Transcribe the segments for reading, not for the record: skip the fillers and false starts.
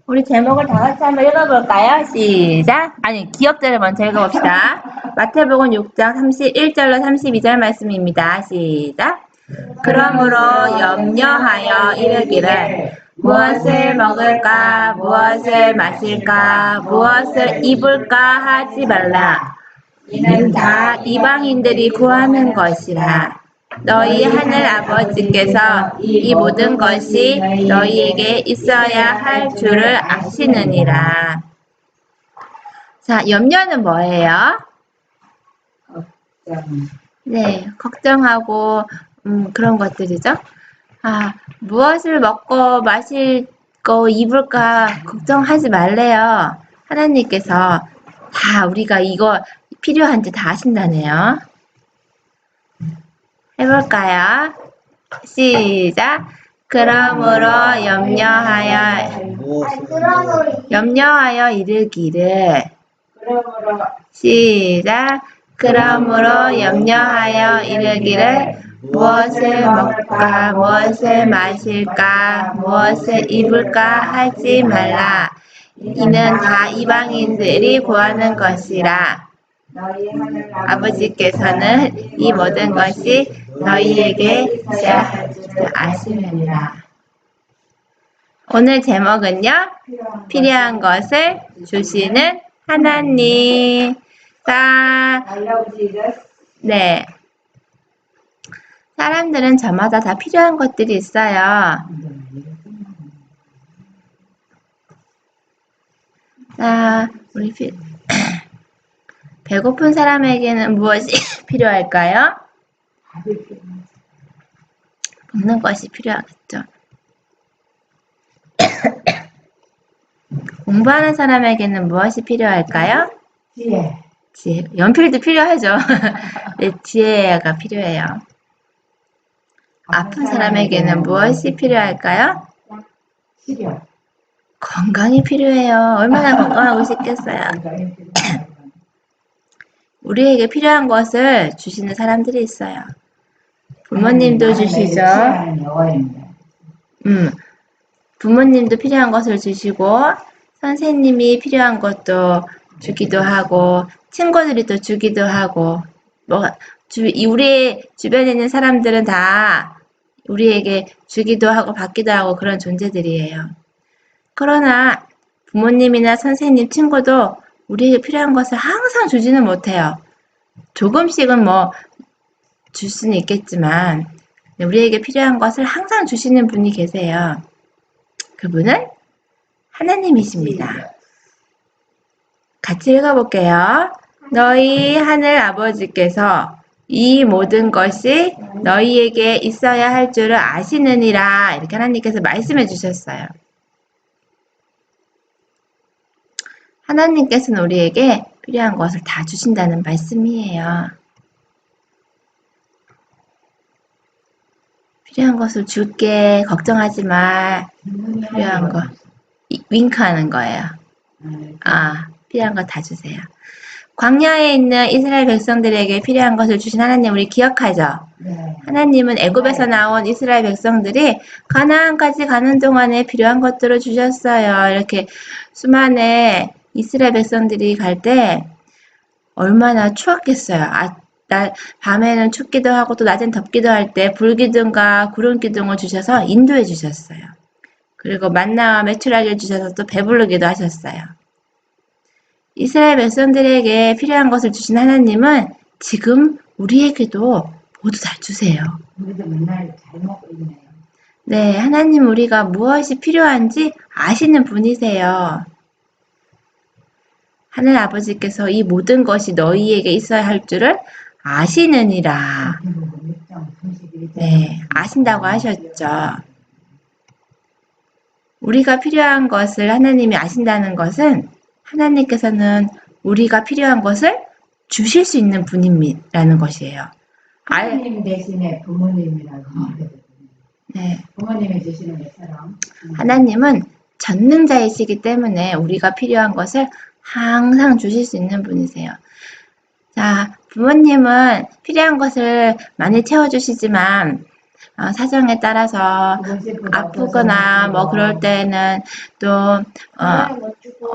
우리 제목을 다 같이 한번 읽어볼까요? 시작! 아니, 기억자를 먼저 읽어봅시다. 마태복음 6장 31절로 32절 말씀입니다. 시작! 그러므로 염려하여 이르기를 무엇을 먹을까, 무엇을 마실까, 무엇을 입을까 하지 말라. 이는 다 이방인들이 구하는 것이라. 너희 하늘 아버지께서 이 모든 것이 너희에게 있어야 할 줄을 아시느니라. 자, 염려는 뭐예요? 네, 걱정하고 그런 것들이죠. 무엇을 먹고 마실 거 입을까 걱정하지 말래요. 하나님께서 다 우리가 이거 필요한지 다 아신다네요. 해볼까요? 시작! 그러므로 염려하여 이르기를 시작! 그러므로 염려하여 이르기를 무엇을 먹을까, 무엇을 마실까, 무엇을 입을까 하지 말라. 이는 다 이방인들이 구하는 것이라. 아버지께서는 이 모든 것이 너희에게 있어야 할 줄 아시느니라. 오늘 제목은요. 필요한 것을 주시는 하나님. 자, 네. 사람들은 저마다 다 필요한 것들이 있어요. 자, 우리 배고픈 사람에게는 무엇이 필요할까요? 먹는 것이 필요하겠죠. 공부하는 사람에게는 무엇이 필요할까요? 지혜. 연필도 필요하죠. 네, 지혜가 필요해요. 아픈 사람에게는 무엇이 필요할까요? 치료. 건강이 필요해요. 얼마나 건강하고 싶겠어요. 우리에게 필요한 것을 주시는 사람들이 있어요. 부모님도 주시죠. 부모님도 필요한 것을 주시고 선생님이 필요한 것도 주기도 하고 친구들이 또 주기도 하고 우리 주변에 있는 사람들은 다 우리에게 주기도 하고 받기도 하고 그런 존재들이에요. 그러나 부모님이나 선생님, 친구도 우리에게 필요한 것을 항상 주지는 못해요. 조금씩은 줄 수는 있겠지만 우리에게 필요한 것을 항상 주시는 분이 계세요. 그분은 하나님이십니다. 같이 읽어볼게요. 너희 하늘 아버지께서 이 모든 것이 너희에게 있어야 할 줄을 아시느니라. 이렇게 하나님께서 말씀해 주셨어요. 하나님께서는 우리에게 필요한 것을 다 주신다는 말씀이에요. 필요한 것을 줄게. 걱정하지 마. 필요한 거. 윙크하는 거예요. 필요한 거 다 주세요. 광야에 있는 이스라엘 백성들에게 필요한 것을 주신 하나님 우리 기억하죠? 네. 하나님은 애굽에서 나온 이스라엘 백성들이 가나안까지 가는 동안에 필요한 것들을 주셨어요. 이렇게 수많은 이스라엘 백성들이 갈 때 얼마나 추웠겠어요. 밤에는 춥기도 하고 또 낮엔 덥기도 할 때 불기둥과 구름기둥을 주셔서 인도해 주셨어요. 그리고 만나와 메추라기를 주셔서 또 배부르기도 하셨어요. 이스라엘 백성들에게 필요한 것을 주신 하나님은 지금 우리에게도 모두 다 주세요. 우리도 맨날 잘 먹고 있네요. 네, 하나님 우리가 무엇이 필요한지 아시는 분이세요. 하늘 아버지께서 이 모든 것이 너희에게 있어야 할 줄을 아시느니라. 네, 아신다고 하셨죠. 우리가 필요한 것을 하나님이 아신다는 것은 하나님께서는 우리가 필요한 것을 주실 수 있는 분이라는 것이에요. 하나님 대신에 부모님이라고 말해요. 네. 부모님이 주시는 것처럼. 하나님은 전능자이시기 때문에 우리가 필요한 것을 항상 주실 수 있는 분이세요. 자, 부모님은 필요한 것을 많이 채워주시지만 사정에 따라서 그것이 아프거나 뭐 그럴 때는 또 건강을 못 주고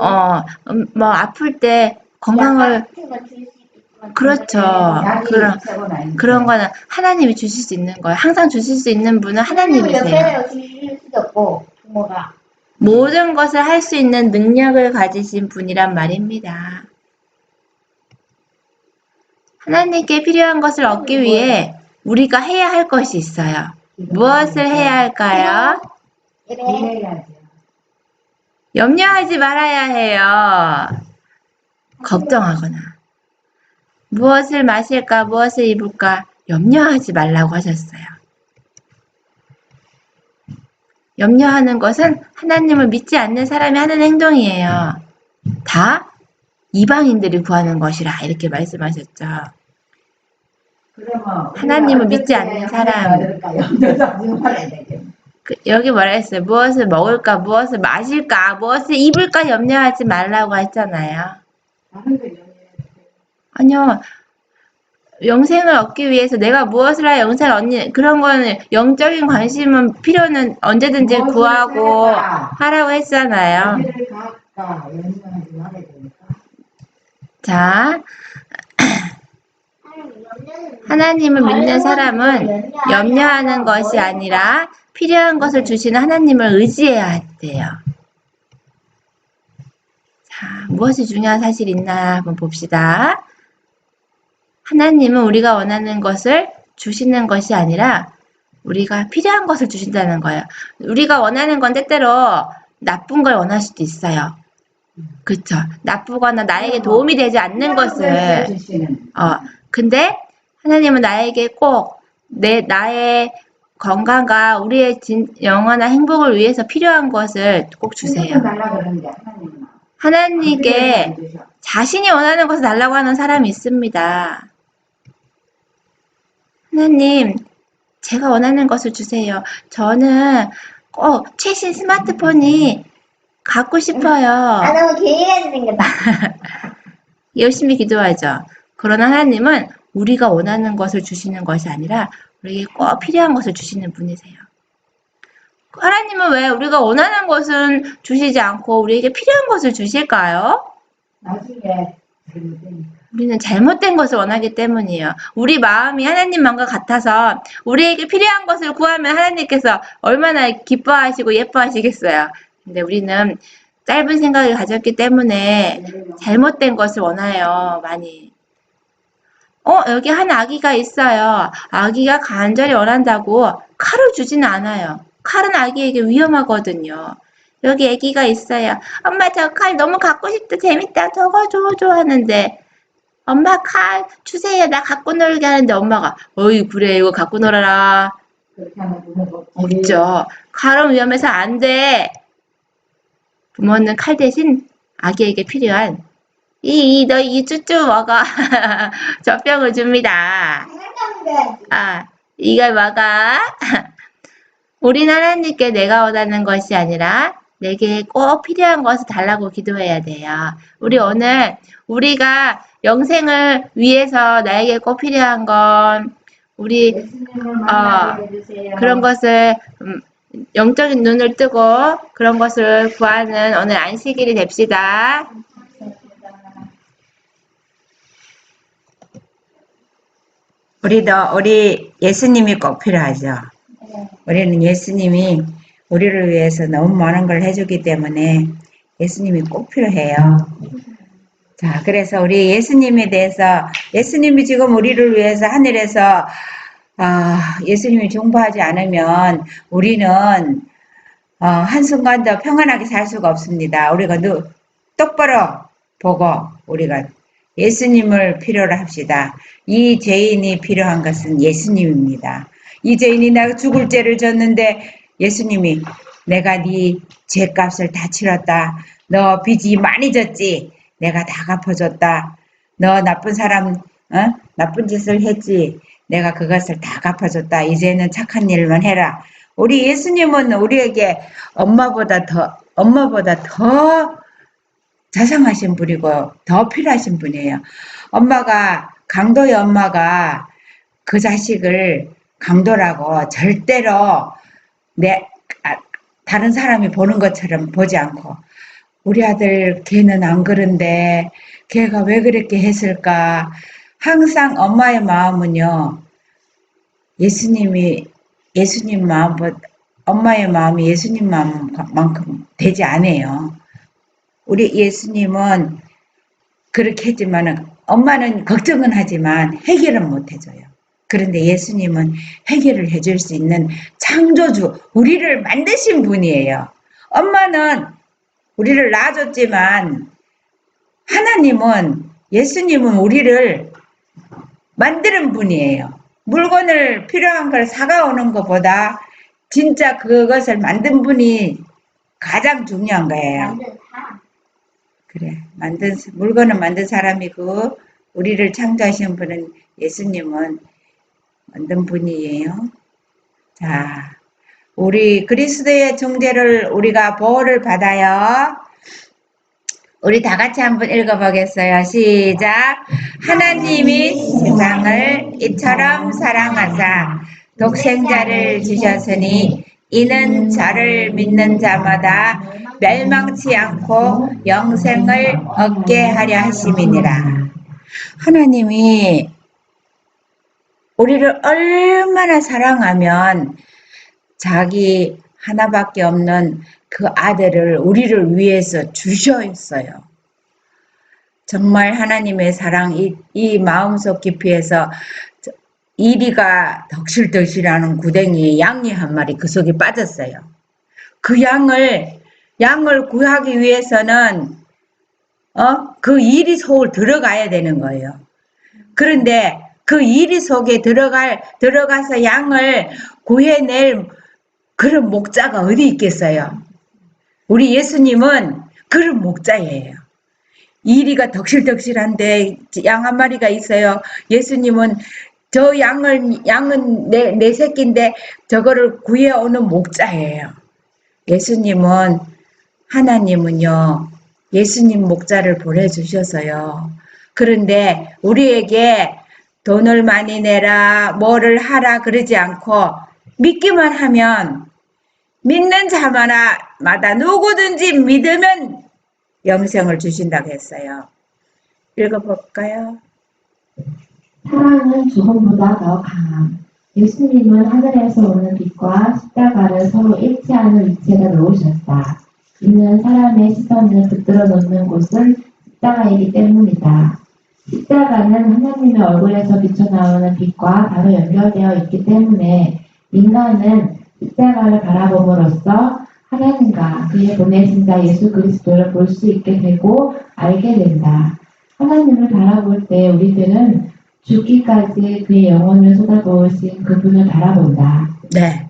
뭐 아플 때 건강을 약 같은 거 줄 수 있겠지만 그렇죠. 약이 그런 최고는 아닌데. 그런 거는 하나님이 주실 수 있는 거예요. 항상 주실 수 있는 분은 하나님이세요. 옆에서 주실 수도 없고 부모가 모든 것을 할 수 있는 능력을 가지신 분이란 말입니다. 하나님께 필요한 것을 얻기 위해 우리가 해야 할 것이 있어요. 무엇을 해야 할까요? 그래 이래야죠. 염려하지 말아야 해요. 걱정하거나 무엇을 마실까, 무엇을 입을까 염려하지 말라고 하셨어요. 염려하는 것은 하나님을 믿지 않는 사람이 하는 행동이에요. 다 이방인들이 구하는 것이라 이렇게 말씀하셨죠. 그러면 하나님을 믿지 않는 사람. 여기 뭐라 했어요? 무엇을 먹을까, 무엇을 마실까, 무엇을 입을까 염려하지 말라고 했잖아요. 아니요. 영생을 얻기 위해서 내가 무엇을 하여 영생을 얻니 그런 거는 영적인 관심은 필요는 언제든지 구하고 하라고 했잖아요. 자, 하나님을 믿는 사람은 염려하는 것이 아니라 필요한 것을 주시는 하나님을 의지해야 돼요. 자, 무엇이 중요한 사실이 있나 한번 봅시다. 하나님은 우리가 원하는 것을 주시는 것이 아니라 우리가 필요한 것을 주신다는 거예요. 우리가 원하는 건 때때로 나쁜 걸 원할 수도 있어요. 그렇죠. 나쁘거나 나에게 도움이 되지 않는 것을 근데 하나님은 나에게 꼭 나의 건강과 우리의 영원한 행복을 위해서 필요한 것을 꼭 주세요. 하나님께 자신이 원하는 것을 달라고 하는 사람이 있습니다. 하나님, 제가 원하는 것을 주세요. 저는 꼭 최신 스마트폰이 갖고 싶어요. 너무 개인하게 생겼다. 열심히 기도하죠. 그러나 하나님은 우리가 원하는 것을 주시는 것이 아니라 우리에게 꼭 필요한 것을 주시는 분이세요. 하나님은 왜 우리가 원하는 것은 주시지 않고 우리에게 필요한 것을 주실까요? 나중에 우리는 잘못된 것을 원하기 때문이에요. 우리 마음이 하나님만과 같아서 우리에게 필요한 것을 구하면 하나님께서 얼마나 기뻐하시고 예뻐하시겠어요. 근데 우리는 짧은 생각을 가졌기 때문에 잘못된 것을 원해요. 많이. 여기 한 아기가 있어요. 아기가 간절히 원한다고 칼을 주지는 않아요. 칼은 아기에게 위험하거든요. 여기 아기가 있어요. 엄마 저 칼 너무 갖고 싶다. 재밌다. 저거 줘 하는데 엄마 칼 주세요. 나 갖고 놀게 하는데 엄마가 어이 그래 이거 갖고 놀아라. 없죠. 칼은 위험해서 안 돼. 부모는 칼 대신 아기에게 필요한 너 이 쭈쭈 먹어. 젖병을 줍니다. 이걸 먹어. 우린 하나님께 내가 원하는 것이 아니라 내게 꼭 필요한 것을 달라고 기도해야 돼요. 우리 오늘 우리가 영생을 위해서 나에게 꼭 필요한 건 우리 그런 것을 영적인 눈을 뜨고 그런 것을 구하는 오늘 안식일이 됩시다. 우리 예수님이 꼭 필요하죠. 우리는 예수님이 우리를 위해서 너무 많은 걸 해주기 때문에 예수님이 꼭 필요해요. 자, 그래서 우리 예수님에 대해서 예수님이 지금 우리를 위해서 하늘에서 예수님이 중보하지 않으면 우리는 한순간도 평안하게 살 수가 없습니다. 우리가 똑바로 보고 우리가 예수님을 필요로 합시다. 이 죄인이 필요한 것은 예수님입니다. 이 죄인이 내가 죽을 죄를 졌는데 예수님이 내가 네 죄값을 다 치렀다. 너 빚이 많이 졌지. 내가 다 갚아줬다. 너 나쁜 사람 나쁜 짓을 했지. 내가 그것을 다 갚아줬다. 이제는 착한 일만 해라. 우리 예수님은 우리에게 엄마보다 더 자상하신 분이고 더 필요하신 분이에요. 강도의 엄마가 그 자식을 강도라고 절대로 다른 사람이 보는 것처럼 보지 않고 우리 아들 걔는 안 그런데 걔가 왜 그렇게 했을까? 항상 엄마의 마음은요. 예수님 마음보다 엄마의 마음이 예수님 마음만큼 되지 않아요. 우리 예수님은 그렇게 했지만은 엄마는 걱정은 하지만 해결은 못 해줘요. 그런데 예수님은 해결을 해줄 수 있는 창조주, 우리를 만드신 분이에요. 엄마는 우리를 낳아줬지만 하나님은 예수님은 우리를 만드는 분이에요. 물건을 필요한 걸 사가오는 것보다 진짜 그것을 만든 분이 가장 중요한 거예요. 완전 다. 그래, 물건은 만든 사람이고 우리를 창조하신 분은 예수님은 만든 분이에요. 자, 우리 그리스도의 중재를 우리가 보호를 받아요. 우리 다 같이 한번 읽어보겠어요. 시작. 하나님이 세상을 이처럼 사랑하사 독생자를 주셨으니 이는 저를 믿는 자마다 멸망치 않고 영생을 얻게 하려 하심이니라. 하나님이 우리를 얼마나 사랑하면 자기 하나밖에 없는 그 아들을 우리를 위해서 주셨어요. 정말 하나님의 사랑 이 마음속 깊이에서 이리가 덕실덕실하는 구덩이에 양이 한 마리 그 속에 빠졌어요. 그 양을 구하기 위해서는 그 이리 속을 들어가야 되는 거예요. 그런데 그 이리 속에 들어가서 양을 구해낼 그런 목자가 어디 있겠어요? 우리 예수님은 그런 목자예요. 이리가 덕실덕실한데 양 한 마리가 있어요. 예수님은 저 양은 내 새끼인데 저거를 구해오는 목자예요. 하나님은요, 예수님 목자를 보내주셔서요. 그런데 우리에게 돈을 많이 내라, 뭐를 하라 그러지 않고 믿기만 하면 믿는 자마다 누구든지 믿으면 영생을 주신다고 했어요. 읽어볼까요? 사랑은 죽음보다 더 강함. 예수님은 하늘에서 오는 빛과 십자가를 서로 일치하는 위치에다 놓으셨다. 이는 사람의 시선을 붙들어 놓는 곳은 십자가이기 때문이다. 십자가는 하나님의 얼굴에서 비쳐나오는 빛과 바로 연결되어 있기 때문에 인간은 십자가를 바라봄으로써 하나님과 그의 보내신 자 예수 그리스도를 볼 수 있게 되고 알게 된다. 하나님을 바라볼 때 우리들은 죽기까지 그의 영혼을 쏟아부으신 그분을 바라본다. 네.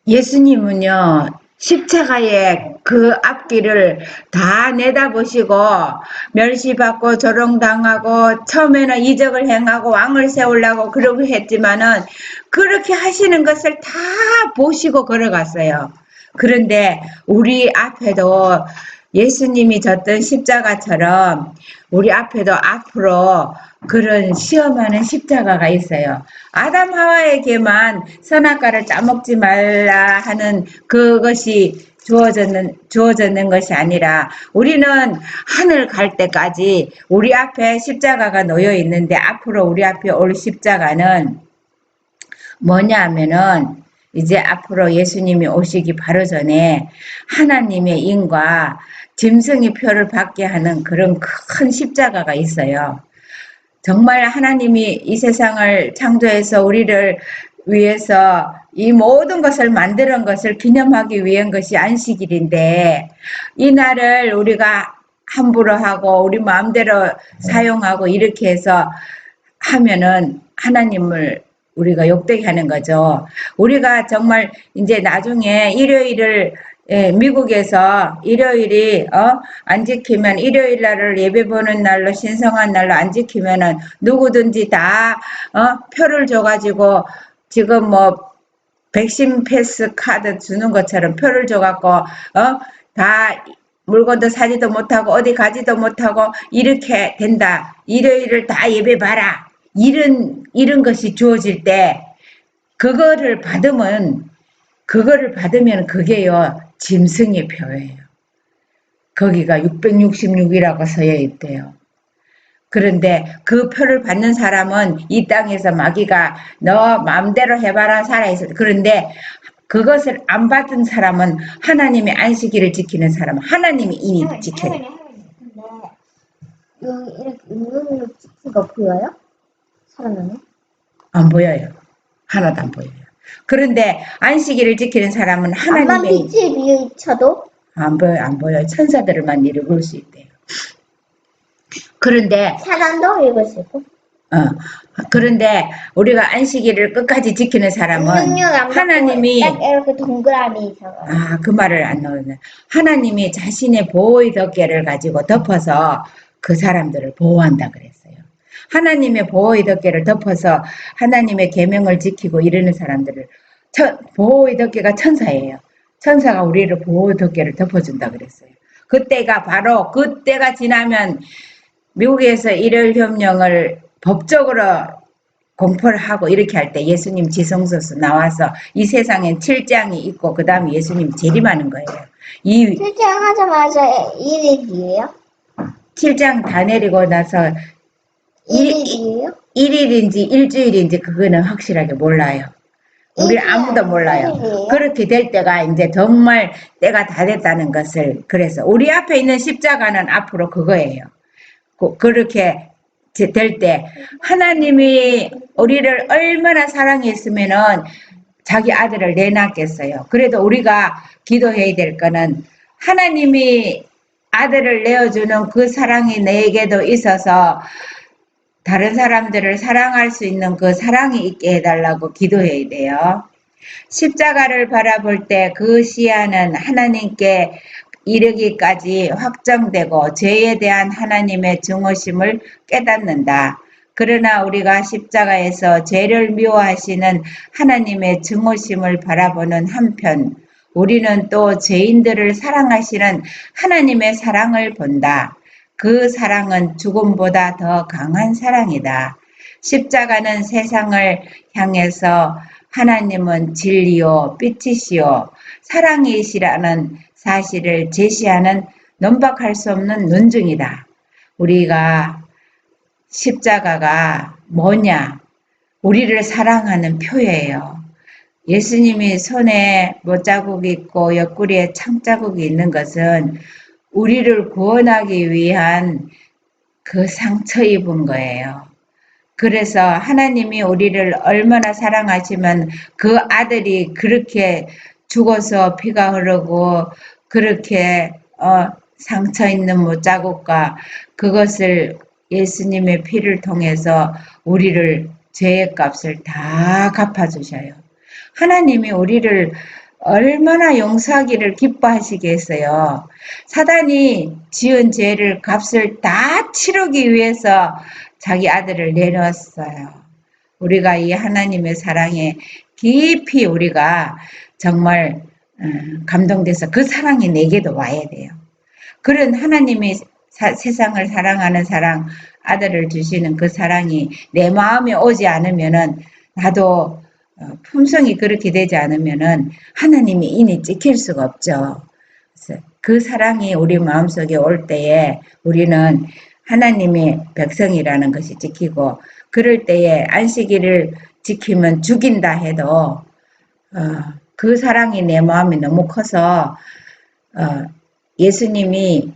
예수님은요, 십자가의 그 앞길을 다 내다보시고 멸시받고 조롱당하고 처음에는 이적을 행하고 왕을 세우려고 그러고 했지만은 그렇게 하시는 것을 다 보시고 걸어갔어요. 그런데 우리 앞에도 예수님이 졌던 십자가처럼 우리 앞에도 앞으로 그런 시험하는 십자가가 있어요. 아담 하와에게만 선악과를 따먹지 말라 하는 그것이 주어졌는 것이 아니라 우리는 하늘 갈 때까지 우리 앞에 십자가가 놓여 있는데 앞으로 우리 앞에 올 십자가는 뭐냐 하면은 이제 앞으로 예수님이 오시기 바로 전에 하나님의 인과 짐승의 표를 받게 하는 그런 큰 십자가가 있어요. 정말 하나님이 이 세상을 창조해서 우리를 위해서 이 모든 것을 만드는 것을 기념하기 위한 것이 안식일인데 이 날을 우리가 함부로 하고 우리 마음대로 사용하고 이렇게 해서 하면은 하나님을 우리가 욕되게 하는 거죠. 우리가 정말 이제 나중에 일요일을 미국에서 일요일이 안 지키면 일요일 날을 예배 보는 날로 신성한 날로 안 지키면은 누구든지 다 표를 줘가지고 지금 뭐 백신 패스 카드 주는 것처럼 표를 줘갖고 다 물건도 사지도 못하고 어디 가지도 못하고 이렇게 된다. 일요일을 다 예배 봐라. 이런 것이 주어질 때 그거를 받으면 그게요, 짐승의 표예요. 거기가 666이라고 써여 있대요. 그런데 그 표를 받는 사람은 이 땅에서 마귀가 너 마음대로 해봐라 살아있어. 그런데 그것을 안 받은 사람은 하나님의 안식일을 지키는 사람은 하나님이 이미 지켜요. 할머니. 근데 여기 이렇게 은근히 찍힌 거 보여요? 사람은? 안 보여요. 하나도 안 보여요. 그런데 안식일을 지키는 사람은 암만 하나님의 빛을 비춰도 안 보여요. 천사들만 읽을 수 있대요. 그런데 사람도 읽을 수 있고. 그런데 우리가 안식일을 끝까지 지키는 사람은 능력 안 받고 하나님이 딱 이렇게 동그라미 있어요. 그 말을 안 넣었네. 하나님이 자신의 보호의 덮개를 가지고 덮어서 그 사람들을 보호한다 그랬어요. 하나님의 보호의 덮개를 덮어서 하나님의 계명을 지키고 이러는 사람들을 보호의 덮개가 천사예요. 천사가 우리를 보호의 덮개를 덮어준다 그랬어요. 그때가 지나면 미국에서 일요일협령을 법적으로 공포를 하고 이렇게 할 때 예수님 지성소서 나와서 이 세상엔 7장이 있고 그 다음에 예수님 재림하는 거예요. 이 출장하자마자 1일이에요? 7장 다 내리고 나서 1일이에요? 1일인지 일주일인지 그거는 확실하게 몰라요. 우리 아무도 몰라요. 일주일이에요? 그렇게 될 때가 이제 정말 때가 다 됐다는 것을 그래서 우리 앞에 있는 십자가는 앞으로 그거예요. 그렇게 될 때 하나님이 우리를 얼마나 사랑했으면은 자기 아들을 내놨겠어요. 그래도 우리가 기도해야 될 거는 하나님이 아들을 내어주는 그 사랑이 내게도 있어서 다른 사람들을 사랑할 수 있는 그 사랑이 있게 해달라고 기도해야 돼요. 십자가를 바라볼 때 그 시야는 하나님께 이르기까지 확정되고 죄에 대한 하나님의 증오심을 깨닫는다. 그러나 우리가 십자가에서 죄를 미워하시는 하나님의 증오심을 바라보는 한편 우리는 또 죄인들을 사랑하시는 하나님의 사랑을 본다. 그 사랑은 죽음보다 더 강한 사랑이다. 십자가는 세상을 향해서 하나님은 진리요 빛이시요 사랑이시라는 사실을 제시하는 논박할 수 없는 논증이다. 우리가 십자가가 뭐냐? 우리를 사랑하는 표예요. 예수님이 손에 못자국이 있고 옆구리에 창자국이 있는 것은 우리를 구원하기 위한 그 상처 입은 거예요. 그래서 하나님이 우리를 얼마나 사랑하시면 그 아들이 그렇게 죽어서 피가 흐르고 그렇게 상처 있는 못자국과 그것을 예수님의 피를 통해서 우리를 죄의 값을 다 갚아주셔요. 하나님이 우리를 얼마나 용서하기를 기뻐하시겠어요. 사단이 지은 죄를 값을 다 치르기 위해서 자기 아들을 내놓았어요. 우리가 이 하나님의 사랑에 깊이 우리가 정말 감동돼서 그 사랑이 내게도 와야 돼요. 그런 하나님이 세상을 사랑하는 사랑, 아들을 주시는 그 사랑이 내 마음에 오지 않으면은 나도 품성이 그렇게 되지 않으면은 하나님이 인이 찍힐 수가 없죠. 그래서 그 사랑이 우리 마음속에 올 때에 우리는 하나님의 백성이라는 것이 지키고 그럴 때에 안식일을 지키면 죽인다 해도 그 사랑이 내 마음이 너무 커서 예수님이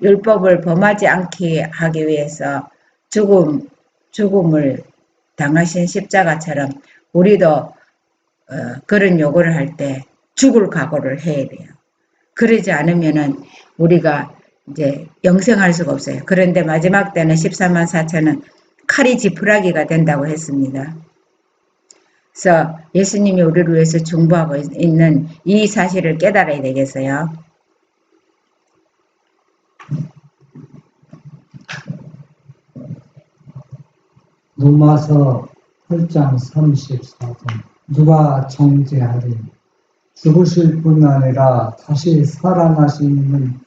율법을 범하지 않게 하기 위해서 죽음을 당하신 십자가처럼 우리도 그런 요구를 할 때 죽을 각오를 해야 돼요. 그러지 않으면은 우리가 이제 영생할 수가 없어요. 그런데 마지막 때는 14만 4천은 칼이 지푸라기가 된다고 했습니다. 그래서 예수님이 우리를 위해서 중보하고 있는 이 사실을 깨달아야 되겠어요. 로마서 8장 34절 누가 정죄하리 죽으실 뿐 아니라 다시 살아나시는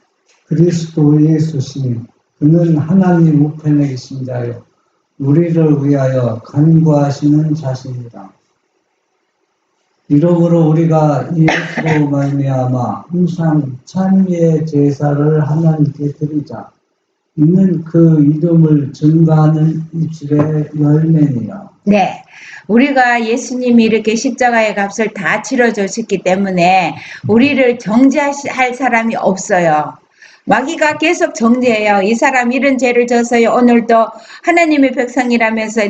그리스도 예수시니 그는 하나님 우편에 계신 자요 우리를 위하여 간구하시는 자신이다. 이러므로 우리가 예수로 말미암아 항상 찬미의 제사를 하나님께 드리자. 이는 그 이름을 증거하는 입술의 열매니라. 네. 우리가 예수님이 이렇게 십자가의 값을 다 치러주셨기 때문에 우리를 정죄할 사람이 없어요. 마귀가 계속 정죄해요. 이 사람 이런 죄를 져서요. 오늘도 하나님의 백성이라면서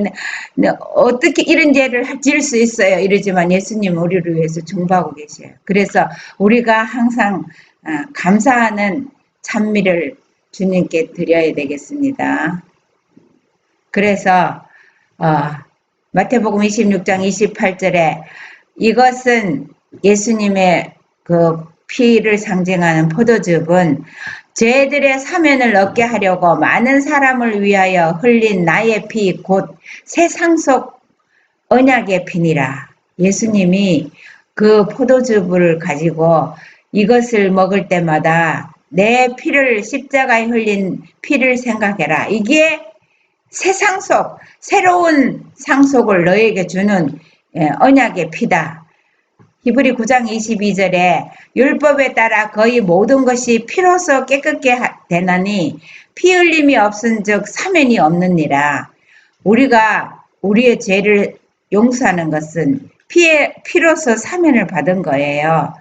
어떻게 이런 죄를 지을 수 있어요. 이러지만 예수님은 우리를 위해서 중보하고 계셔요. 그래서 우리가 항상 감사하는 찬미를 주님께 드려야 되겠습니다. 그래서 마태복음 26장 28절에 이것은 예수님의 그 피를 상징하는 포도즙은 죄들의 사면을 얻게 하려고 많은 사람을 위하여 흘린 나의 피 곧 새 상속 언약의 피니라. 예수님이 그 포도즙을 가지고 이것을 먹을 때마다 내 피를 십자가에 흘린 피를 생각해라. 이게 새 상속, 새로운 상속을 너에게 주는 언약의 피다. 히브리 9장 22절에 율법에 따라 거의 모든 것이 피로서 깨끗게 되나니 피 흘림이 없은즉 사면이 없느니라. 우리가 우리의 죄를 용서하는 것은 피로서 사면을 받은 거예요.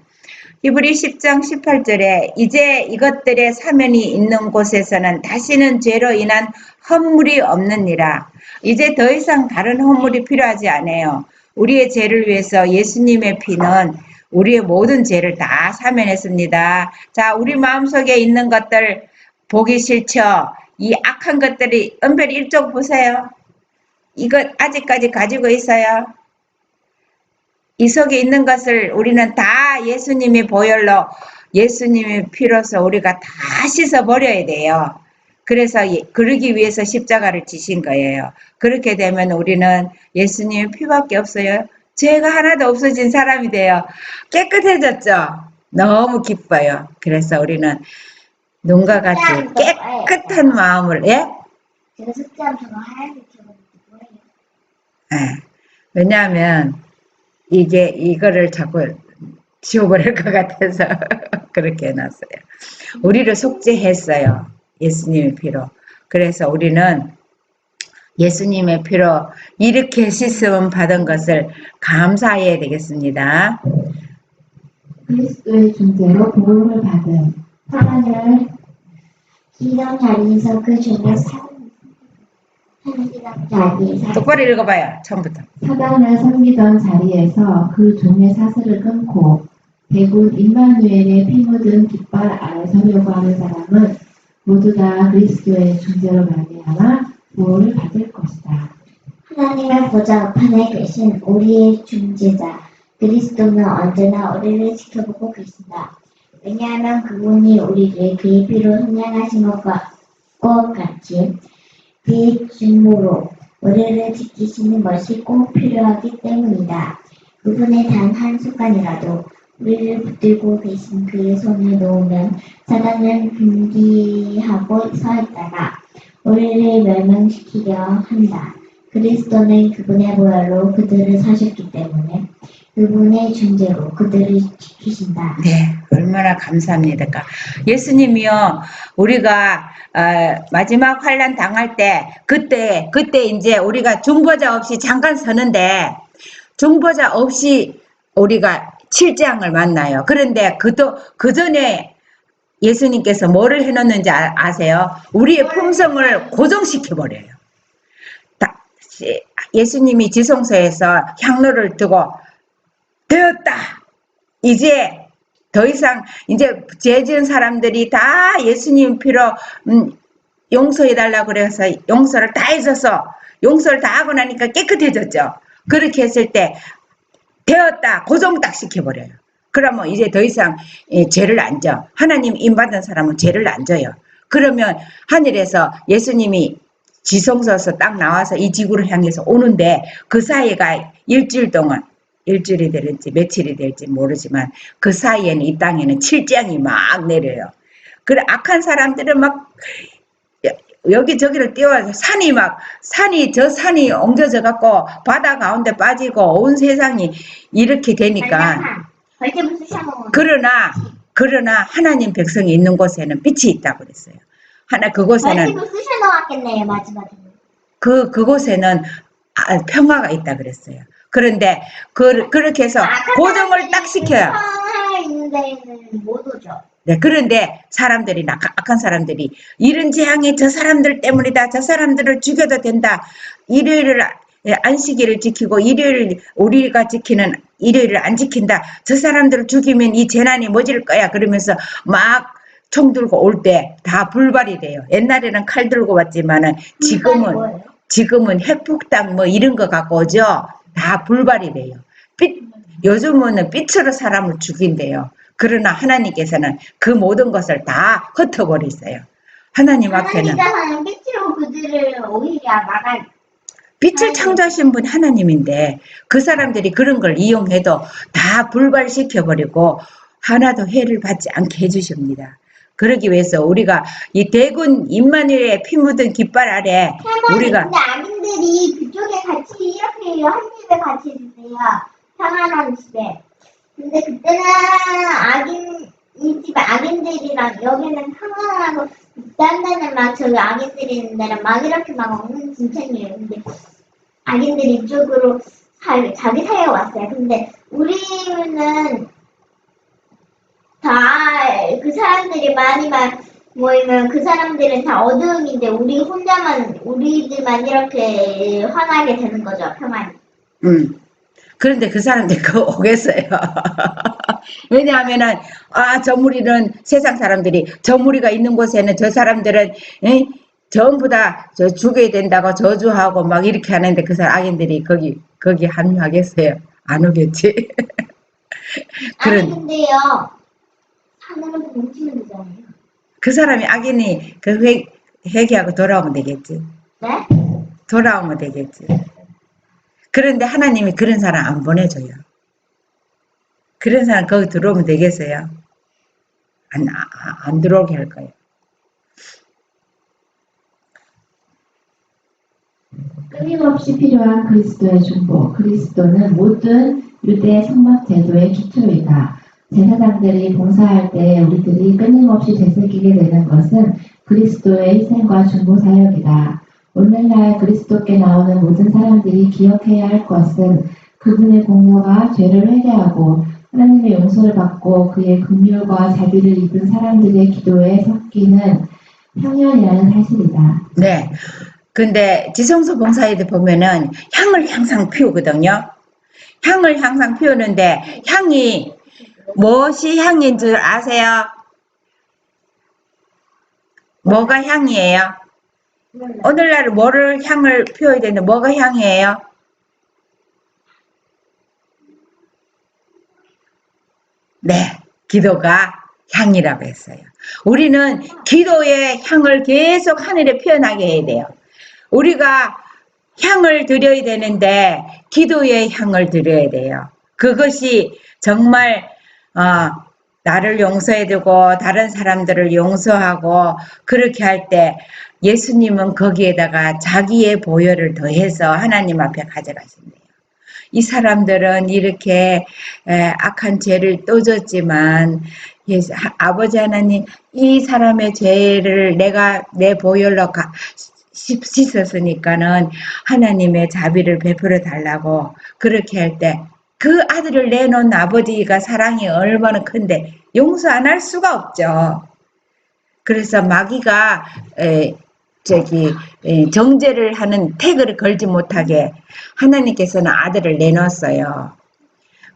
히브리 10장 18절에 이제 이것들의 사면이 있는 곳에서는 다시는 죄로 인한 헌물이 없느니라. 이제 더 이상 다른 헌물이 필요하지 않아요. 우리의 죄를 위해서 예수님의 피는 우리의 모든 죄를 다 사면했습니다. 자, 우리 마음속에 있는 것들 보기 싫죠? 이 악한 것들이 은별히 일쪽 보세요. 이것 아직까지 가지고 있어요. 이 속에 있는 것을 우리는 다 예수님의 보혈로 예수님의 피로서 우리가 다 씻어버려야 돼요. 그래서 그러기 위해서 십자가를 지신 거예요. 그렇게 되면 우리는 예수님의 피밖에 없어요. 죄가 하나도 없어진 사람이 돼요. 깨끗해졌죠? 너무 기뻐요. 그래서 우리는 눈과 같이 깨끗한 마음을, 예? 제가 숙제하면 저거 하얀색 저거 뭐예요? 예. 왜냐하면 이거를 자꾸 지워버릴 것 같아서 그렇게 해놨어요. 우리를 속죄했어요. 예수님의 피로. 그래서 우리는 예수님의 피로 이렇게 씻음 받은 것을 감사해야 되겠습니다. 그리스도의 존재로 보호를 받은 사단을 기념 자리에서 그 중에 하는 기념 자리에서 똑바로 읽어봐요. 처음부터. 사단을 섬기던 자리에서 그 종의 사슬을 끊고 백운 임마누엘의 피 묻은 깃발 아래 서려고 하는 사람은 모두 다 그리스도의 존재로 말미암아 보호를 받을 것이다. 하나님의 보좌 우편에 계신 우리의 중재자 그리스도는 언제나 우리를 지켜보고 계신다. 왜냐하면 그분이 우리를 그의 피로 선량하신 것과 같이 그의 증오로 우리를 지키시는 것이 꼭 필요하기 때문이다. 그분의 단 한 순간이라도 우리를 붙들고 계신 그의 손을 놓으면 사단은 분기하고 서 있다가 우리를 멸망시키려 한다. 그리스도는 그분의 보혈로 그들을 사셨기 때문에 그분의 존재로 그들을 지키신다. 네, 얼마나 감사합니다. 예수님이요, 우리가 마지막 환난 당할 때 그때 이제 우리가 중보자 없이 잠깐 서는데 중보자 없이 우리가 7장을 만나요. 그런데 그 전에 예수님께서 뭐를 해놓는지 아세요? 우리의 품성을 고정시켜버려요. 예수님이 지성소에서 향로를 두고 되었다. 이제 더 이상 이제 죄 지은 사람들이 다 예수님 피로 용서해달라고 그래서 용서를 다 해줘서 용서를 다 하고 나니까 깨끗해졌죠. 그렇게 했을 때 되었다. 고정 딱 시켜버려요. 그러면 이제 더 이상 죄를 안 져. 하나님 인받은 사람은 죄를 안 져요. 그러면 하늘에서 예수님이 지성소에서 딱 나와서 이 지구를 향해서 오는데 그 사이가 일주일 동안 일주일이 될지 며칠이 될지 모르지만 그 사이에는 이 땅에는 7장이 막 내려요. 그래 악한 사람들은 막 여기저기를 띄워 저 산이 엉겨져 갖고 바다 가운데 빠지고 온 세상이 이렇게 되니까 벌집을 쑤셔먹은 그러나 하나님 백성이 있는 곳에는 빛이 있다고 그랬어요. 그곳에는 벌집을 쑤셔넣었겠네요 마지막에. 그곳에는 평화가 있다 그랬어요. 그런데 그렇게 해서 고정을 딱 시켜요. 평화가 있는 데는 못 오죠. 네, 그런데 사람들이 악한 사람들이 이런 재앙이 저 사람들 때문이다. 저 사람들을 죽여도 된다. 일요일을 안식일을 지키고 일요일 우리가 지키는 일요일을 안 지킨다. 저 사람들을 죽이면 이 재난이 뭐질 거야. 그러면서 막 총 들고 올 때 다 불발이 돼요. 옛날에는 칼 들고 왔지만은 지금은 핵폭탄 뭐 이런 거 갖고 오죠. 다 불발이 돼요. 요즘은 빛으로 사람을 죽인대요. 그러나 하나님께서는 그 모든 것을 다 흩어버리세요. 하나님 앞에는 하나님께서는 빛으로 그들을 오히려 막아. 빛을 창조하신 분 하나님인데 그 사람들이 그런 걸 이용해도 다 불발시켜버리고 하나도 해를 받지 않게 해주십니다. 그러기 위해서 우리가 이 대군 임마누엘의 피 묻은 깃발 아래 우리가 근데 악인들이 그쪽에 같이 이렇게 한 집에 같이 있어요. 평안한 집에. 근데 그때는 이 집에 악인들이랑 여기는 평안하고 딴 데는 막 저기 악인들이 있는 데는 막 이렇게 막 엉망진창이에요. 근데 악인들이 이쪽으로 자기 사이에 왔어요. 근데 우리는 다 그 사람들이 많이 모이면 그 사람들은 다 어두움인데 우리들만 이렇게 환하게 되는 거죠. 평안히. 그런데 그 사람들 그거 오겠어요. 왜냐하면은 저 무리는 세상 사람들이 저 무리가 있는 곳에는 저 사람들은 전부 다 저 죽여야 된다고 저주하고 막 이렇게 하는데 그 사람 악인들이 거기 합류하겠어요? 안 오겠지. 아니 근데요. 하늘로 뭉치면 되잖아요. 그 사람이 악인이 회개하고 돌아오면 되겠지. 네? 돌아오면 되겠지. 그런데 하나님이 그런 사람 안 보내줘요. 그런 사람 거기 들어오면 되겠어요? 안 들어오게 할 거예요. 끊임없이 필요한 그리스도의 중보. 그리스도는 모든 유대 성막 제도의 기초이다. 제사장들이 봉사할 때 우리들이 끊임없이 되새기게 되는 것은 그리스도의 희생과 중보 사역이다. 오늘날 그리스도께 나오는 모든 사람들이 기억해야 할 것은 그분의 공로가 죄를 회개하고 하나님의 용서를 받고 그의 긍휼과 자비를 입은 사람들의 기도에 섞이는 평연이라는 사실이다. 네. 근데 지성소 봉사애들 보면은 향을 항상 피우거든요. 향을 항상 피우는데 향이 무엇이 향인 줄 아세요? 뭐가 향이에요? 오늘날 뭐를 향을 피워야 되는데 뭐가 향이에요? 네, 기도가 향이라고 했어요. 우리는 기도의 향을 계속 하늘에 피어나게 해야 돼요. 우리가 향을 드려야 되는데 기도의 향을 드려야 돼요. 그것이 정말 나를 용서해주고 다른 사람들을 용서하고 그렇게 할 때 예수님은 거기에다가 자기의 보혈을 더해서 하나님 앞에 가져가신대요. 이 사람들은 이렇게 악한 죄를 또 졌지만 아버지 하나님 이 사람의 죄를 내가 내 보혈로 씻었으니까는 하나님의 자비를 베풀어 달라고 그렇게 할 때 그 아들을 내놓은 아버지가 사랑이 얼마나 큰데 용서 안 할 수가 없죠. 그래서 마귀가 정죄를 하는 태그를 걸지 못하게 하나님께서는 아들을 내놓았어요.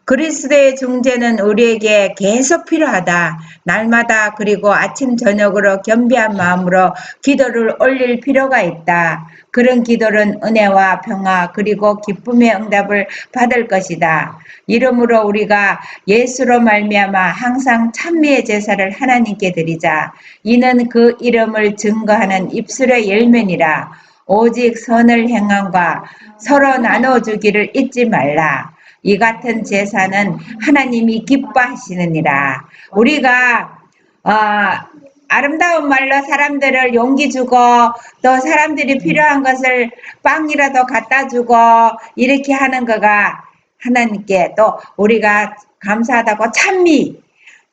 그리스도의 중재는 우리에게 계속 필요하다. 날마다 그리고 아침 저녁으로 겸비한 마음으로 기도를 올릴 필요가 있다. 그런 기도는 은혜와 평화 그리고 기쁨의 응답을 받을 것이다. 이러므로 우리가 예수로 말미암아 항상 찬미의 제사를 하나님께 드리자. 이는 그 이름을 증거하는 입술의 열매니라. 오직 선을 행함과 서로 나눠주기를 잊지 말라. 이 같은 제사는 하나님이 기뻐하시느니라. 우리가 아름다운 말로 사람들을 용기 주고 또 사람들이 필요한 것을 빵이라도 갖다 주고 이렇게 하는 거가 하나님께 또 우리가 감사하다고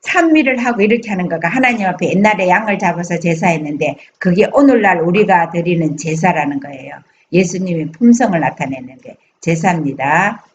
찬미를 하고 이렇게 하는 거가 하나님 앞에 옛날에 양을 잡아서 제사했는데 그게 오늘날 우리가 드리는 제사라는 거예요. 예수님의 품성을 나타내는 게 제사입니다.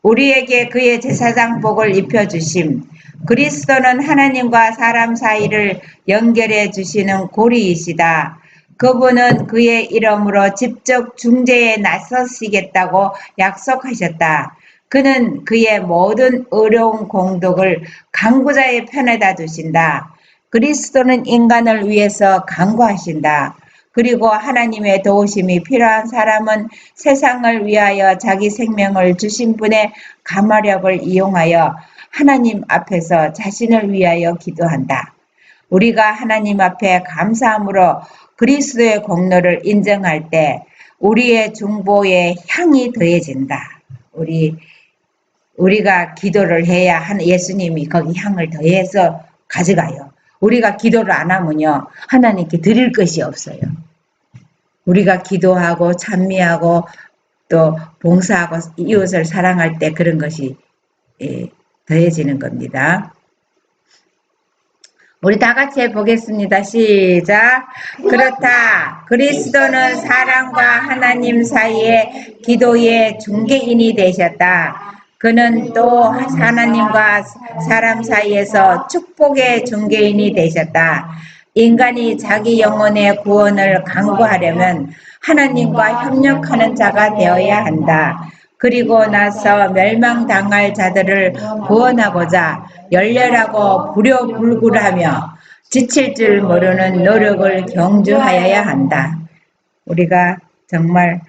우리에게 그의 제사장복을 입혀주심. 그리스도는 하나님과 사람 사이를 연결해 주시는 고리이시다. 그분은 그의 이름으로 직접 중재에 나서시겠다고 약속하셨다. 그는 그의 모든 어려운 공덕을 강구자의 편에다 두신다. 그리스도는 인간을 위해서 강구하신다. 그리고 하나님의 도우심이 필요한 사람은 세상을 위하여 자기 생명을 주신 분의 감화력을 이용하여 하나님 앞에서 자신을 위하여 기도한다. 우리가 하나님 앞에 감사함으로 그리스도의 공로를 인정할 때 우리의 중보의 향이 더해진다. 우리가 기도를 해야 예수님이 거기 향을 더해서 가져가요. 우리가 기도를 안 하면요 하나님께 드릴 것이 없어요. 우리가 기도하고 찬미하고 또 봉사하고 이웃을 사랑할 때 그런 것이 더해지는 겁니다. 우리 다 같이 해보겠습니다. 시작. 그렇다. 그리스도는 사람과 하나님 사이에 기도의 중개인이 되셨다. 그는 또 하나님과 사람 사이에서 축복의 중개인이 되셨다. 인간이 자기 영혼의 구원을 강구하려면 하나님과 협력하는 자가 되어야 한다. 그리고 나서 멸망당할 자들을 구원하고자 열렬하고 불효불굴하며 지칠 줄 모르는 노력을 경주하여야 한다. 우리가 정말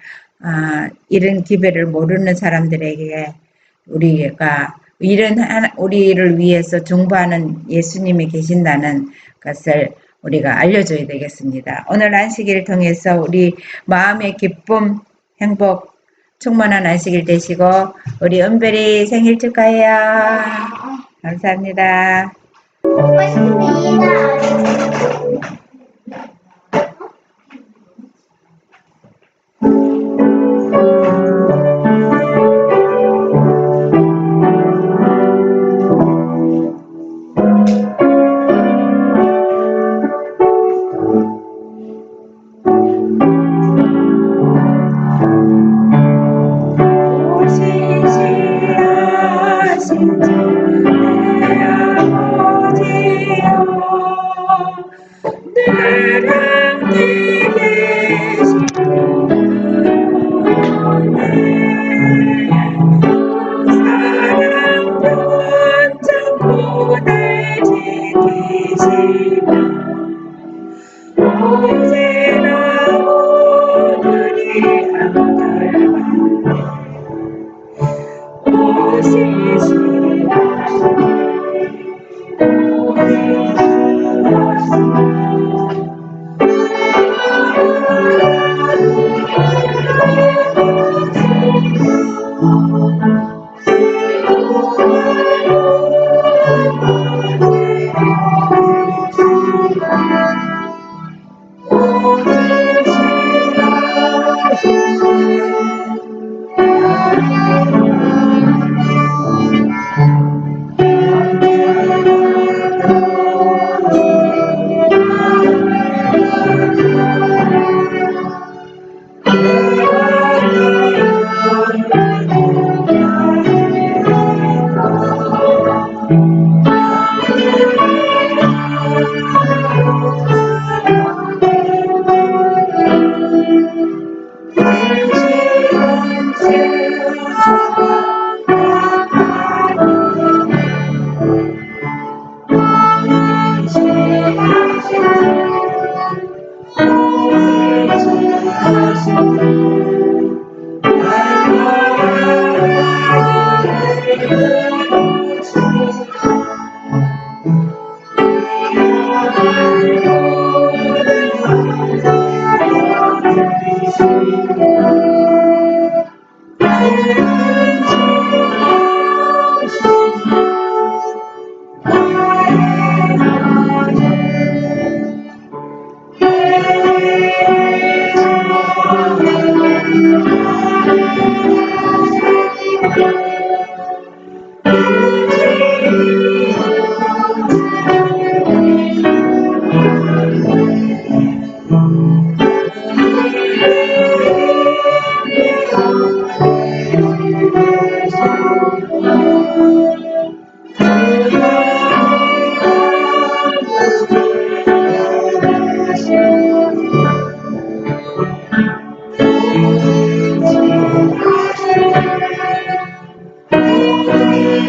이런 기별을 모르는 사람들에게 우리가 우리를 위해서 중보하는 예수님이 계신다는 것을 우리가 알려줘야 되겠습니다. 오늘 안식일을 통해서 우리 마음의 기쁨, 행복 충만한 안식일 되시고 우리 은별이 생일 축하해요. 감사합니다. 고맙습니다.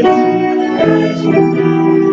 예수님을 신뢰하신다